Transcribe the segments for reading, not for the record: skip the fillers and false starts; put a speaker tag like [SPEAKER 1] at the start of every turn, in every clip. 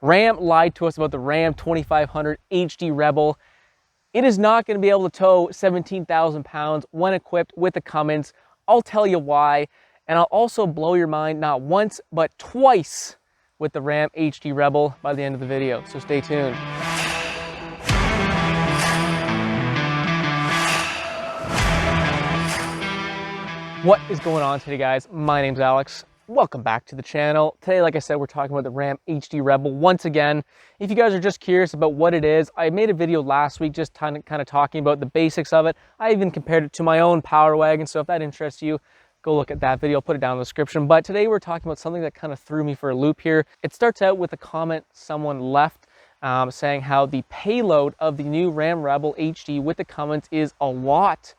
[SPEAKER 1] Ram lied to us about the Ram 2500 HD Rebel. It is not going to be able to tow 17,000 pounds when equipped with the Cummins. I'll tell you why, and I'll also blow your mind not once, but twice with the Ram HD Rebel by the end of the video, so stay tuned. What is going on today, guys? My name's Alex. Welcome back to the channel. Today, like I said, we're talking about the Ram HD Rebel once again. If you guys are just curious about what it is, I made a video last week just kind of talking about the basics of it. I even compared it to my own Power Wagon, so if that interests you, go look at that video. I'll put it down in the description. But today we're talking about something that kind of threw me for a loop here. It starts out with a comment someone left saying how the payload of the new Ram Rebel HD with the Cummins is a lot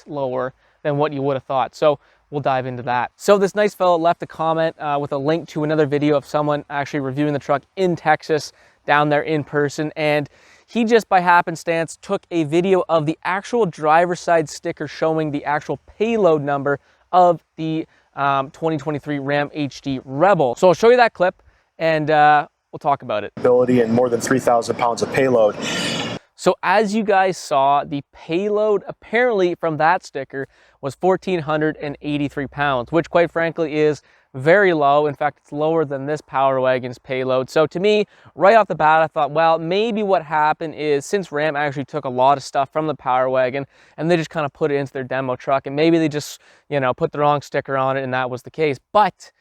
[SPEAKER 1] lower than what you would have thought. So we'll dive into that. So this nice fellow left a comment with a link to another video of someone actually reviewing the truck in Texas, down there in person, and he just by happenstance took a video of the actual driver's side sticker showing the actual payload number of the 2023 Ram HD Rebel. So I'll show you that clip and we'll talk about it.
[SPEAKER 2] Ability and more than 3,000 pounds of payload.
[SPEAKER 1] So as you guys saw, the payload apparently from that sticker was 1,483 pounds, which quite frankly is very low. In fact, it's lower than this Power Wagon's payload. So to me, right off the bat, I thought, well, maybe what happened is since Ram actually took a lot of stuff from the Power Wagon and they just kind of put it into their demo truck, and maybe they just, you know, put the wrong sticker on it and that was the case. But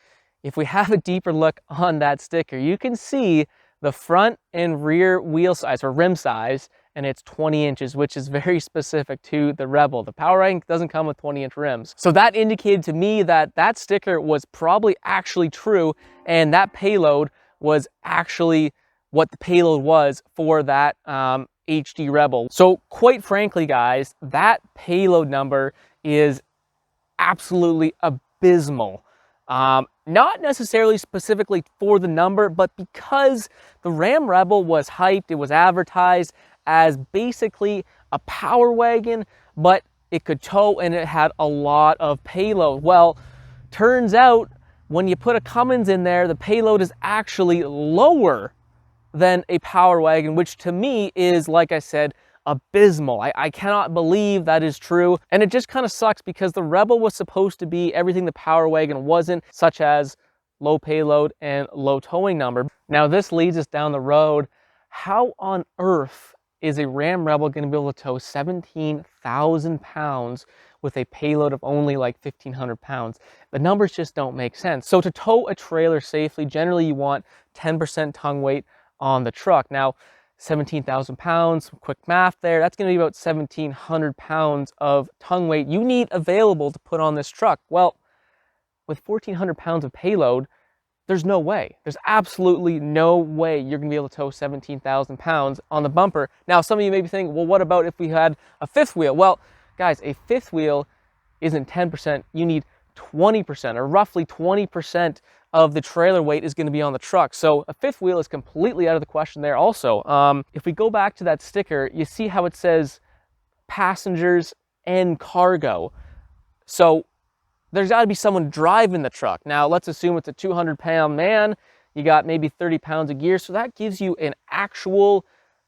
[SPEAKER 1] if we have a deeper look on that sticker, you can see the front and rear wheel size or rim size, and it's 20 inches, which is very specific to the Rebel. The Power Wagon doesn't come with 20-inch rims. So that indicated to me that that sticker was probably actually true, and that payload was actually what the payload was for that HD Rebel. So quite frankly, guys, that payload number is absolutely abysmal. Not necessarily specifically for the number, but because the Ram Rebel was hyped, it was advertised as basically a Power Wagon, but it could tow and it had a lot of payload. Well, turns out when you put a Cummins in there, the payload is actually lower than a Power Wagon, which to me is, like I said, abysmal. I cannot believe that is true. And it just kind of sucks because the Rebel was supposed to be everything the Power Wagon wasn't, such as low payload and low towing number. Now this leads us down the road. How on earth is a Ram Rebel going to be able to tow 17,000 pounds with a payload of only like 1,500 pounds? The numbers just don't make sense. So to tow a trailer safely, generally you want 10% tongue weight on the truck. Now, 17,000 pounds, quick math there, that's going to be about 1,700 pounds of tongue weight you need available to put on this truck. Well, with 1,400 pounds of payload, there's no way. There's absolutely no way you're going to be able to tow 17,000 pounds on the bumper. Now, some of you may be thinking, well, what about if we had a fifth wheel? Well, guys, a fifth wheel isn't 10%. You need 20%, or roughly 20% of the trailer weight is going to be on the truck. So a fifth wheel is completely out of the question there also. If we go back to that sticker, you see how it says passengers and cargo. So there's got to be someone driving the truck. Now, let's assume it's a 200-pound man. You got maybe 30 pounds of gear. So that gives you an actual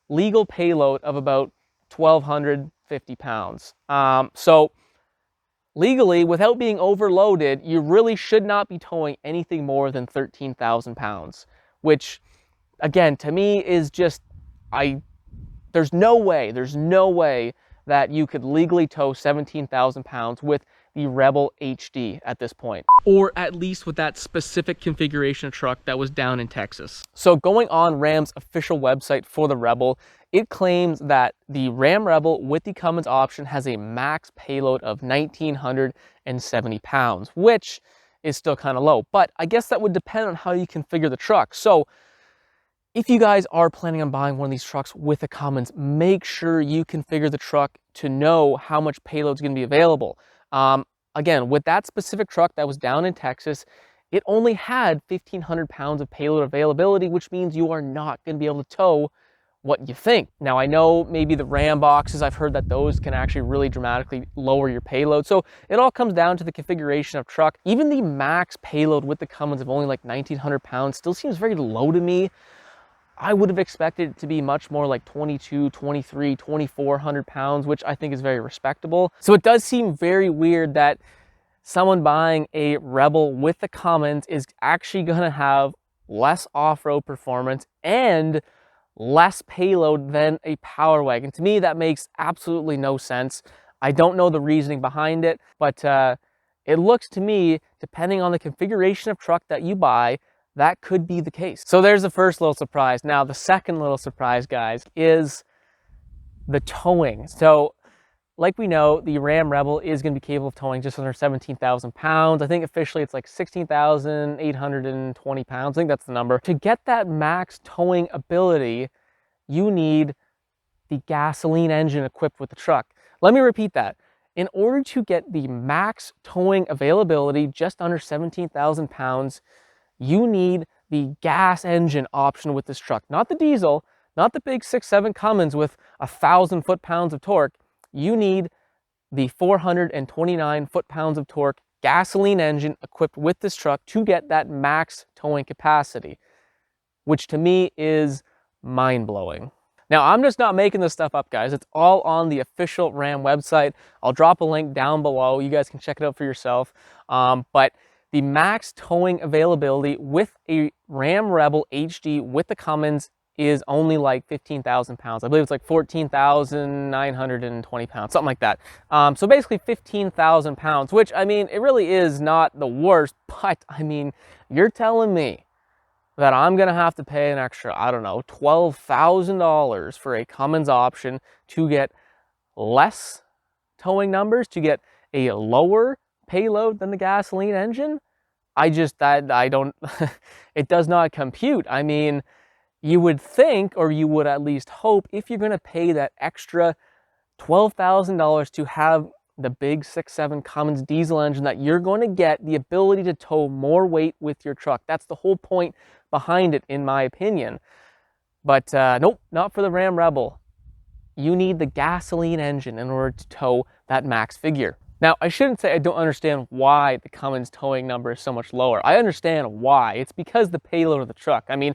[SPEAKER 1] legal payload of about 1,250 pounds. So legally, without being overloaded, you really should not be towing anything more than 13,000 pounds, which, again, to me is just, there's no way that you could legally tow 17,000 pounds with the Rebel HD at this point, or at least with that specific configuration of truck that was down in Texas. So going on Ram's official website for the Rebel, it claims that the Ram Rebel with the Cummins option has a max payload of 1,970 pounds, which is still kind of low, but I guess that would depend on how you configure the truck. So if you guys are planning on buying one of these trucks with a Cummins, make sure you configure the truck to know how much payload is going to be available. Again, with that specific truck that was down in Texas, it only had 1,500 pounds of payload availability, which means you are not going to be able to tow what you think. Now, I know maybe the Ram boxes, I've heard that those can actually really dramatically lower your payload. So it all comes down to the configuration of truck. Even the max payload with the Cummins of only like 1,900 pounds still seems very low to me. I would have expected it to be much more like 22, 23, 2,400 pounds, which I think is very respectable. So it does seem very weird that someone buying a Rebel with the Cummins is actually going to have less off-road performance and less payload than a Power Wagon. To me, that makes absolutely no sense. I don't know the reasoning behind it, but it looks to me, depending on the configuration of truck that you buy, that could be the case. So there's the first little surprise. Now, the second little surprise, guys, is the towing. So like we know, the Ram Rebel is going to be capable of towing just under 17,000 pounds. I think officially it's like 16,820 pounds. I think that's the number. To get that max towing ability, you need the gasoline engine equipped with the truck. Let me repeat that. In order to get the max towing availability just under 17,000 pounds, you need the gas engine option with this truck. Not the diesel, not the big 6.7 Cummins with 1,000 foot-pounds of torque. You need the 429 foot-pounds of torque gasoline engine equipped with this truck to get that max towing capacity, which to me is mind-blowing. Now, I'm just not making this stuff up, guys. It's all on the official Ram website. I'll drop a link down below. You guys can check it out for yourself. But the max towing availability with a Ram Rebel HD with the Cummins is only like 15,000 pounds. I believe it's like 14,920 pounds, something like that. So basically 15,000 pounds, which, I mean, it really is not the worst, but I mean, you're telling me that I'm gonna have to pay an extra, I don't know, $12,000 for a Cummins option to get less towing numbers, to get a lower payload than the gasoline engine? I don't, it does not compute. I mean, you would think, or you would at least hope, if you're going to pay that extra $12,000 to have the big 6.7 Cummins diesel engine, that you're going to get the ability to tow more weight with your truck. That's the whole point behind it, in my opinion. But nope, not for the Ram Rebel. You need the gasoline engine in order to tow that max figure. Now, I shouldn't say I don't understand why the Cummins towing number is so much lower. I understand why. It's because the payload of the truck. I mean,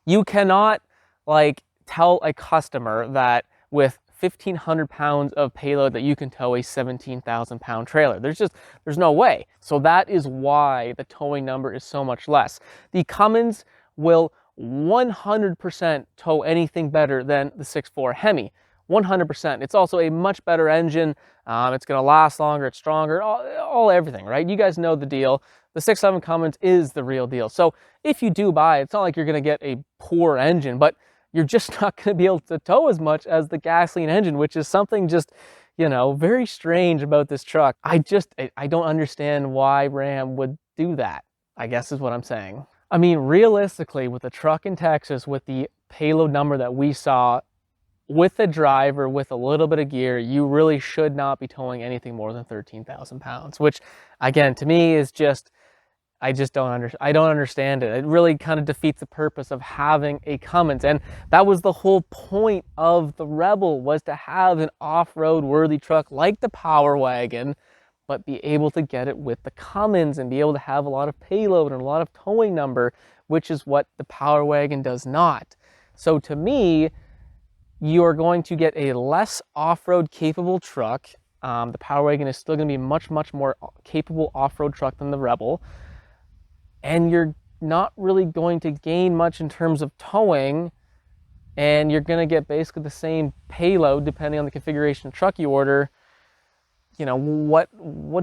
[SPEAKER 1] you cannot like tell a customer that with 1,500 pounds of payload that you can tow a 17,000 pound trailer. There's no way. So that is why the towing number is so much less. The Cummins will 100% tow anything better than the 6.4 HEMI. 100%. It's also a much better engine. It's going to last longer. It's stronger. Everything, right? You guys know the deal. The 6.7 Cummins is the real deal. So if you do buy it, it's not like you're going to get a poor engine, but you're just not going to be able to tow as much as the gasoline engine, which is something just, you know, very strange about this truck. I don't understand why Ram would do that, I guess is what I'm saying. I mean, realistically, with a truck in Texas, with the payload number that we saw, with a driver, with a little bit of gear, you really should not be towing anything more than 13,000 pounds, which again, to me is just, I don't understand it. It really kind of defeats the purpose of having a Cummins. And that was the whole point of the Rebel, was to have an off-road worthy truck like the Power Wagon, but be able to get it with the Cummins and be able to have a lot of payload and a lot of towing number, which is what the Power Wagon does not. So to me, you're going to get a less off-road capable truck. The Power Wagon is still going to be a much more capable off-road truck than the Rebel. And you're not really going to gain much in terms of towing. And you're going to get basically the same payload depending on the configuration of truck you order. You know, what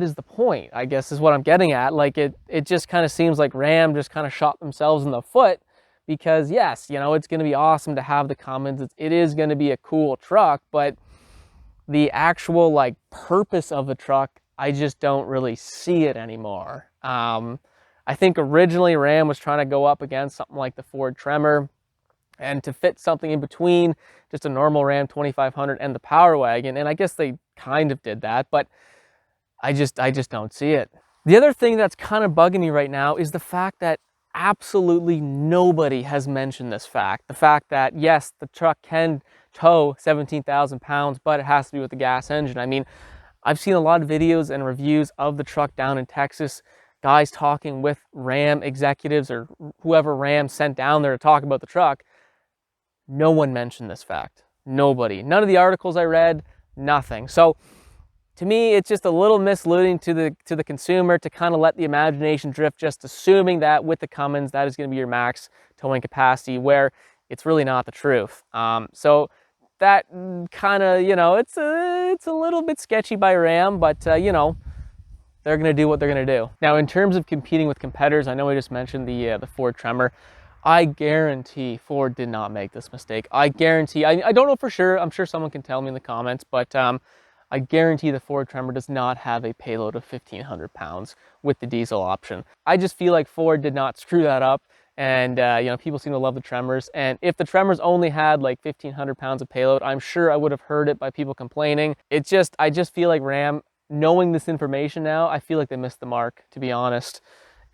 [SPEAKER 1] is the point, I guess, is what I'm getting at. Like, it just kind of seems like Ram just kind of shot themselves in the foot. Because yes, you know, it's going to be awesome to have the Cummins. It is going to be a cool truck, but the actual like purpose of the truck, I just don't really see it anymore. I think originally Ram was trying to go up against something like the Ford Tremor, and to fit something in between just a normal Ram 2500 and the Power Wagon, and I guess they kind of did that, but I just don't see it. The other thing that's kind of bugging me right now is the fact that absolutely nobody has mentioned this fact. The fact that, yes, the truck can tow 17,000 pounds, but it has to be with the gas engine. I mean, I've seen a lot of videos and reviews of the truck down in Texas, guys talking with Ram executives or whoever Ram sent down there to talk about the truck. No one mentioned this fact. Nobody. None of the articles I read, nothing. So to me, it's just a little misleading to the consumer to kind of let the imagination drift, just assuming that with the Cummins, that is going to be your max towing capacity, where it's really not the truth. So that kind of, you know, it's a little bit sketchy by Ram, but you know, they're going to do what they're going to do. Now, in terms of competing with competitors, I know I just mentioned the Ford Tremor. I guarantee Ford did not make this mistake. I guarantee, I don't know for sure, I'm sure someone can tell me in the comments, but I guarantee the Ford Tremor does not have a payload of 1,500 pounds with the diesel option. I just feel like Ford did not screw that up, and you know, people seem to love the Tremors, and if the Tremors only had like 1,500 pounds of payload, I'm sure I would have heard it by people complaining. It's just, I just feel like Ram, knowing this information now, I feel like they missed the mark, to be honest.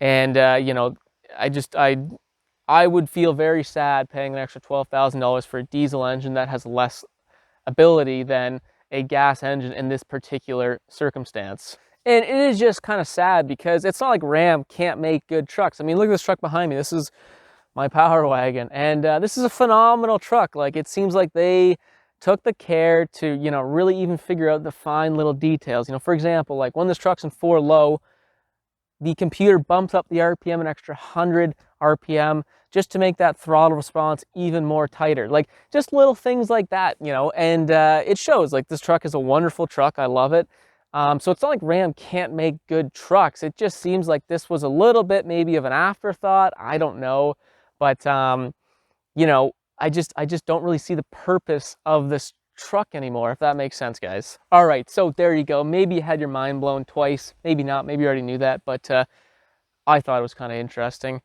[SPEAKER 1] And you know, I would feel very sad paying an extra $12,000 for a diesel engine that has less ability than a gas engine in this particular circumstance. And it is just kind of sad because it's not like Ram can't make good trucks. I mean, look at this truck behind me. This is my Power Wagon, and this is a phenomenal truck. Like, it seems like they took the care to, you know, really even figure out the fine little details. You know, for example, like when this truck's in 4 low, the computer bumps up the RPM an extra 100 RPM just to make that throttle response even more tighter. Like, just little things like that, you know, and it shows. Like, this truck is a wonderful truck. I love it. So it's not like Ram can't make good trucks. It just seems like this was a little bit maybe of an afterthought. I don't know. But, you know, I just don't really see the purpose of this truck anymore, if that makes sense, guys. All right, so there you go. Maybe you had your mind blown twice, maybe not, maybe you already knew that, but I thought it was kind of interesting.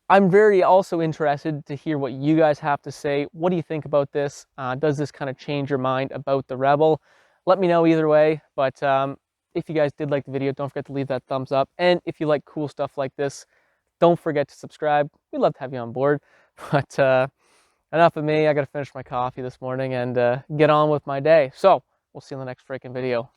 [SPEAKER 1] I'm very also interested to hear what you guys have to say. What do you think about this? Does this kind of change your mind about the Rebel? Let me know either way, but if you guys did like the video, don't forget to leave that thumbs up, and if you like cool stuff like this, don't forget to subscribe. We'd love to have you on board, but enough of me. I got to finish my coffee this morning and get on with my day. So we'll see you in the next freaking video.